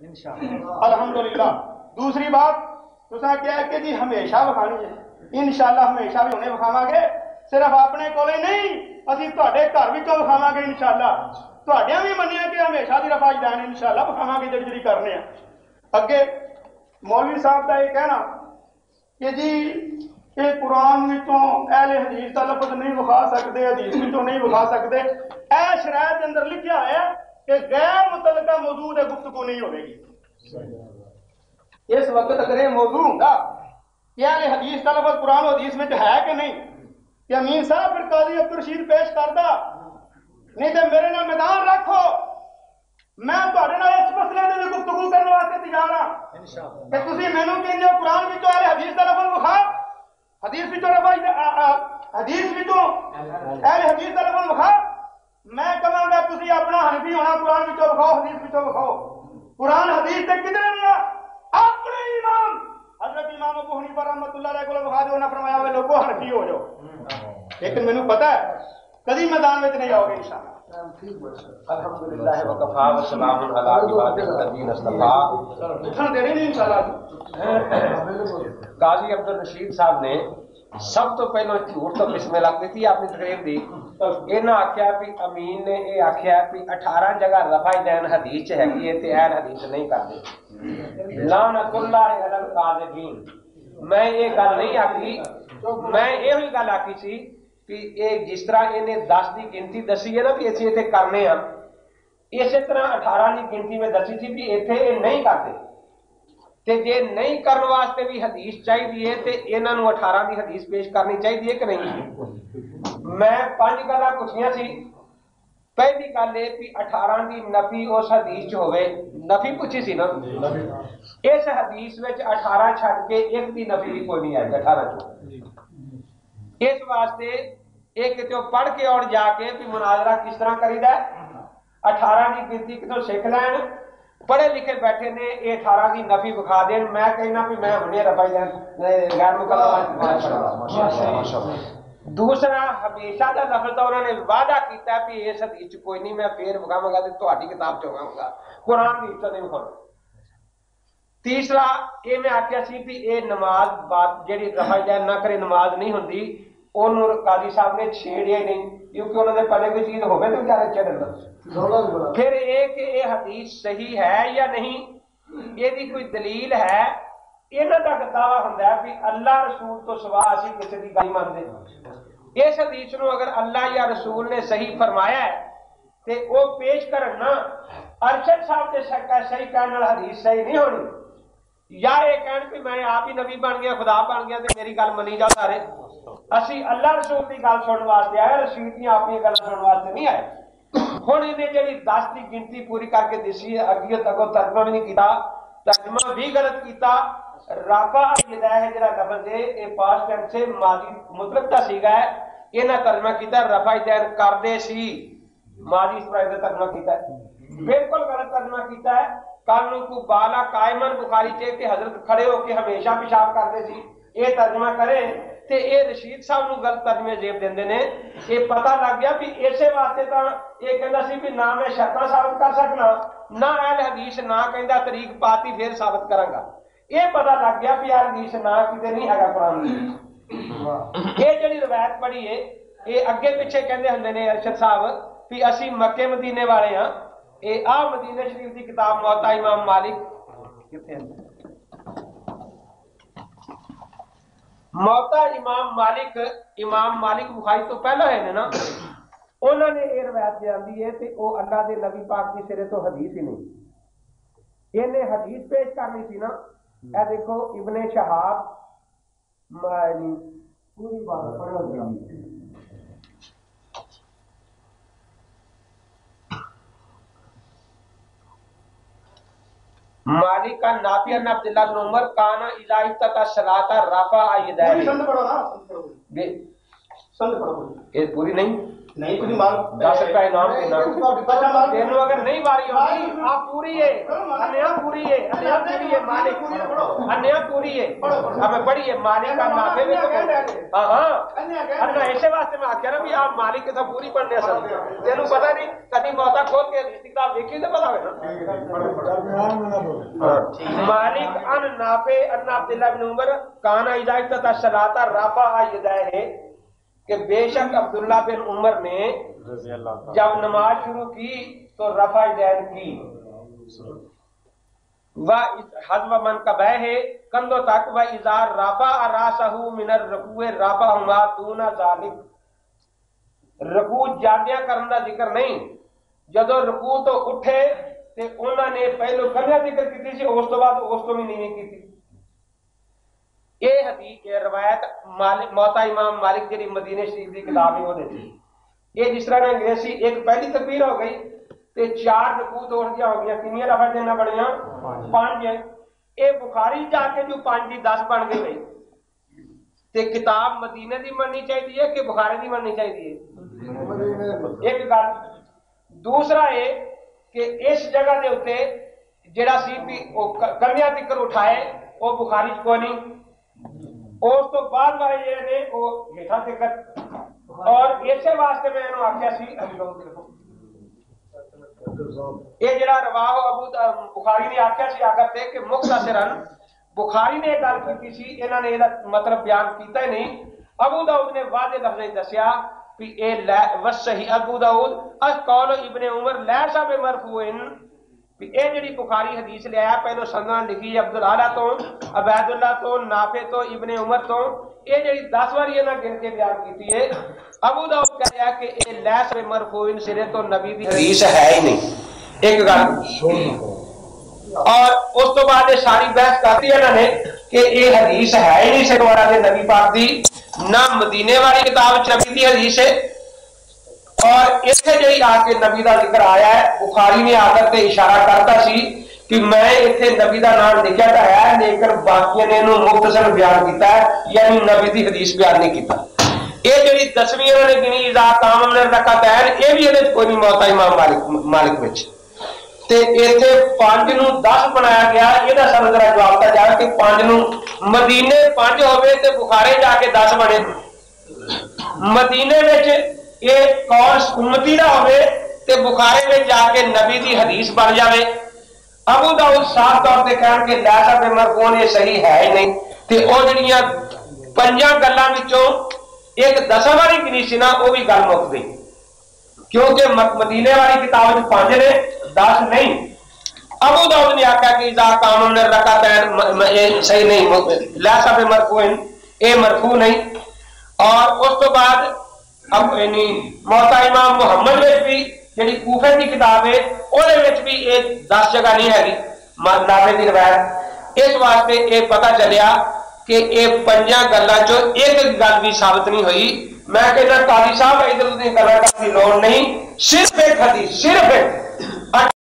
الحمدللہ۔ دوسری بات تساں کیا ہے کہ جی ہمیشہ وکھانی ہے، انشاءاللہ ہمیشہ بھی انہیں وکھاواں گے، صرف اپنے کولے نہیں اسی تواڈے گھر وچوں وکھاواں گے انشاءاللہ، تواڈیاں بھی منیا کہ ہمیشہ دی رفع دین انشاءاللہ وکھاواں گے جڑی کرنے ہیں۔ اگے مولوی صاحب کا یہ کہنا کہ جی یہ قرآن وچوں اہل حدیث کا لفظ نہیں وکھا سکتے، حدیث وچوں نہیں وکھا سکتے، اے شرائط کے اندر لکھیا ہے کہ غیر متعلقہ موضوع ہے گفتگو نہیں ہوے گی۔ اس وقت اگر یہ موضوع ہوگا کہ اہل حدیث کا لفظ قرآن و حدیث میں ہے کہ نہیں، کہ امین صاحب پھر قاضی عبدالرشید پیش کرتا، نہیں تو میرے نال میدان رکھو، میں تواڈے نال اس مسئلے تے بھی گفتگو کرنے واسطے تیار ہاں کہ تسی مینوں کہندے ہو قرآن وچوں اہل حدیث کا لفظ وکھا، حدیث وچوں حدیث وچوں اہل حدیث کا لفظ وکھا، میں کہاں گا تسی اپنا حنفی ہونا قرآن وچوں وکھاؤ، حدیث وچوں وکھاؤ۔ قرآن حدیث تے کدھر نہیں آ، اپنے امام حضرت امام ابو حنیفہ رحمۃ اللہ علیہ کو وکھا دو، نہ فرمایا ہوئے لوگوں حنفی ہو جاؤ، لیکن مینوں پتہ ہے کدی میدان میں نہیں آؤ گے انشاءاللہ۔ الحمدللہ وکفا وسلام علی عباد الذین اصطفیٰ۔ اٹھن دینے نہیں انشاءاللہ۔ قاضی عبدالرشید صاحب نے سب تو پہلو جھوٹ تو بسم اللہ کی اپنی تقریر دی، انہاں آکھیا بھی امین نے یہ آکھیا بھی 18 جگہ رفع دین حدیث چ ہے تے اہل حدیث نہیں کرتے، لعنت اللہ علی القاذبین۔ میں یہ گل نہیں آکھی، میں یہ گل آکھی سی کہ یہ جس طرح انہیں 10 کی گنتی دسی ہے نا بھی اتنے اتنے کرنے ہیں، اسی طرح 18 کی گنتی میں دسی تھی بھی اتنے یہ نہیں کرتے، تے جے نہیں کرنے واسطے بھی حدیث چاہیے تے انہاں نوں 18 کی حدیث پیش کرنی چاہیے کہ نہیں۔ میں 5 گلاں پوچھیاں سی، پہلی گل یہ کہ 18 کی نفی اس حدیث چ ہوئے، نفی پوچھی سی نا، اس حدیث وچ 18 چھڈ کے ایک دی نفی بھی کوئی نہیں آئی 18 چ۔ اس واسطے ایک تو پڑھ کے اور جا کے بھی مناظرہ کس طرح کریدا ہے، 18 کی گنتی کتوں سیکھ لین، پڑھے لکھے بیٹھے نے یہ 18 کی نفی بکھا دین، میں کہنا بھی میں ہنے رفع دین غیر مکلف۔ دوسرا ہمیشہ کا لفظ انہوں نے وعدہ کیتا ہے کہ اس حدیث کوئی نہیں، میں پھر بکھاواں گا تے تہاڈی کتاب چ ہوگا گا، قرآن دی تو نہیں بکھاؤں۔ تیسرا یہ میں آخیا سی بھی یہ نماز بات جیڑی رفع دین نہ کرے نماز نہیں ہوندی، انہوں قاضی صاحب نے چھیڑیا ہی نہیں، کیونکہ انہوں نے پہلے کوئی چیز ہوگی تو بیچارے چھیڑن۔ پھر یہ کہ یہ حدیث صحیح ہے یا نہیں، یہ کوئی دلیل ہے، انہوں کا دعویٰ ہوتا ہے کہ اللہ رسول تو سوا اسی کسی کی گل مانتے، اس حدیث نو اگر اللہ یا رسول نے صحیح فرمایا ہے تو وہ پیش کرنا، ارشد صاحب کے صحیح کہنے والا حدیث صحیح نہیں ہونی، یا یہ کہن کہ میں آپ ہی نبی بن گیا خدا بن گیا تو میری گل منی جا سارے، اسی اللہ رسول کی گل سننے واسطے آئے، رشید کی اپنی گل سننے واسطے نہیں آئے۔ ہوں انہیں جی 10 کی گنتی پوری کر کے دسی ہے، اگیوں تکو ترجمہ بھی نہیں کیتا، ترجمہ بھی غلط کیتا۔ رفع جڑا ہے جڑا لفظ ہے یہ پاسٹ ٹینس سے ماضی مطلق کا سیگا ہے، انہاں ترجمہ کیتا رفع دین کردے سی، ماضی اس طرح ترجمہ کیتا ہے، بالکل غلط ترجمہ کیتا ہے۔ کل کو بالا قائمن بخاری چاہیے کہ حضرت کھڑے ہو کے ہمیشہ پیشاب کرتے سی، یہ ترجمہ کرے تے اے رشید صاحب نو غلط ترجمے زیب دیندے نے، یہ پتہ لگ گیا بھی اسے واسطے تا یہ کہندا سی بھی نہ میں شرطاں ثابت کر سکنا، نہ اہل حدیث نہ کہندا طریق پاتی پھر ثابت کراں گا، یہ پتہ لگ گیا بھی اہل حدیث نہ کتے نہیں ہے قرآن میں۔ یہ جڑی روایت پڑھی ہے یہ اگے پیچھے کہندے ہوندے نے ارشد صاحب بھی اسی مکے مدینے والے ہاں، یہ آ مدینہ شریف کی کتاب موطا امام مالک کتنے موطا امام مالک بخاری تو پہلا ہے نا، انہوں نے یہ روایت جاندی ہے کہ وہ اللہ دے نبی پاک کی سرے تو حدیث ہی نہیں، انہیں حدیث پیش کرنی سی نا، اے دیکھو ابن شہاب پوری بات پڑھو گے مالک کا نافع بن عبداللہ بن عمر کانا اذا افتتح الصلاۃ رفع یدیہ، سند پڑھو نا، سند پڑھو یہ پوری نہیں، نہیں تھی مال 10 روپے انعام دینا اچھا مال تینوں اگر نہیں باری ہوگی آپ پوری ہے انیا پوری ہے انیا پوری ہے مالک انیا پوری ہے ہمیں پڑھی ہے مالک کا نافع بھی تو ہاں انیا ایسے واسطے میں آکھیا نا بھی آپ مالک کے تو پوری پڑھنے سن تینوں پتہ نہیں کدی موتا کھول کے کتاب دیکھی تو پتہ ہوئے نا مالک ان نافع ان عبداللہ بن عمر کانا اجازت تا صلاۃ رفع یدیہ کہ بے شک عبداللہ بن عمر نے جب نماز شروع کی تو رفع یدین کی حضب من کبہ کندھوں تک و اذا رفع راسہ من الرکوع رفعہما دون ذالک رکوع جاندیاں کرن دا ذکر نہیں جدو رکوع تو اٹھے تے انہوں نے پہلو کندھیاں ذکر کی سی اس تو بعد اس تو بھی نہیں کی تھی یہ حدیث یہ روایت موطا امام مالک جی مدینے شریف کی کتاب ہے وہ دیتی یہ جس طرح انگریز سی ایک پہلی تکبیر ہو گئی تے 4 رکوع توڑ دیا ہو گیا کنیاں رفع دینا پڑیاں 5 یہ بخاری جا کے جو 5 دی 10 بن گئی بھائی تے کتاب مدینے دی مننی چاہیے کہ بخاری دی مننی چاہیے ایک گل دوسرا ہے کہ اس جگہ دے اوتے جڑا سی بھی کنیاں تکر اٹھائے وہ بخاری کو نہیں اس تو بعد والے جڑے نے وہ ہیٹھا تکر اور اسی واسطے میں انہوں آکھیا سی یہ جڑا رواہ ابو بخاری نے آکھیا سی آگر تے کہ مختصراً بخاری نے گل کی سی انہوں نے یہ مطلب بیان کیتا ہی نہیں ابو داؤد نے واضح لفظ دسیا کہ اے وصحیح ابو داؤد قول ابن عمر لیسا بمرفوع کہ اے جڑی بخاری حدیث لے آیا پہلو سندن لکھی عبدالعالی تو عبید اللہ تو نافع تو ابن عمر تو اے جڑی 10 واری انہاں گن کے بیان کیتی ہے ابو داؤد کہہ رہا کہ اے لیس بمرفوع سرے تو نبی دی حدیث ہے ہی نہیں ایک گل اور اس تو بعد یہ ساری بحث کرتی ہے انہوں نے کہ یہ حدیث ہے ہی نہیں سرورہ دے نبی پاک دی نہ مدینے والی کتاب نبی دی حدیث ہے اور اس سے جڑی آ کے نبی دا ذکر آیا ہے بخاری نے آ کر تے اشارہ کرتا سی کہ میں اتنے نبی دا نام لکھا تو ہے لیکن باقی نے انہوں مختصر بیان کیتا ہے یعنی نبی دی حدیث بیان نہیں کیتا یہ جڑی 10ویں انہوں نے گنی اذا قام من الرکعتین یہ بھی یہ کوئی نہیں موتا امام مالک وچ تے ایتھے 5 نو 10 بنایا گیا یہ سانو ذرا جواب تا جائے کہ 5 نو مدینے 5 ہوئے تے بخارے جا کے 10 بنے مدینے وچ یہ قول امتی دا ہوئے تے بخارے میں جا کے نبی دی حدیث بن جاوے ابو داؤد صاف طور تے کہن کہ لیسا بمرفوع یہ صحیح ہے ہی نہیں تے او جڑیاں 5 گلاں وچوں ایک 10 والی گنی سی نا وہ بھی گل مک گئی کیونکہ مدینے والی کتاب 5 نے 10 نہیں ابو داؤد نے آکھا کہ اذا قام من الرکعتین یہ صحیح نہیں لیسا بمرفوع یہ مرفوع نہیں اور اس تو بعد اب یعنی موتا امام محمد وچ بھی جڑی کوفے کی کتاب ہے اودے وچ بھی ایک 10 جگہ نہیں ہے نافع دی روایت اس واسطے یہ پتہ چلیا کہ یہ 5 گلاں چوں ایک گل بھی ثابت نہیں ہوئی میں کہنا قاضی صاحب ادھر ادھر کرنے کی لوڑ نہیں صرف ایک حدیث صرف ایک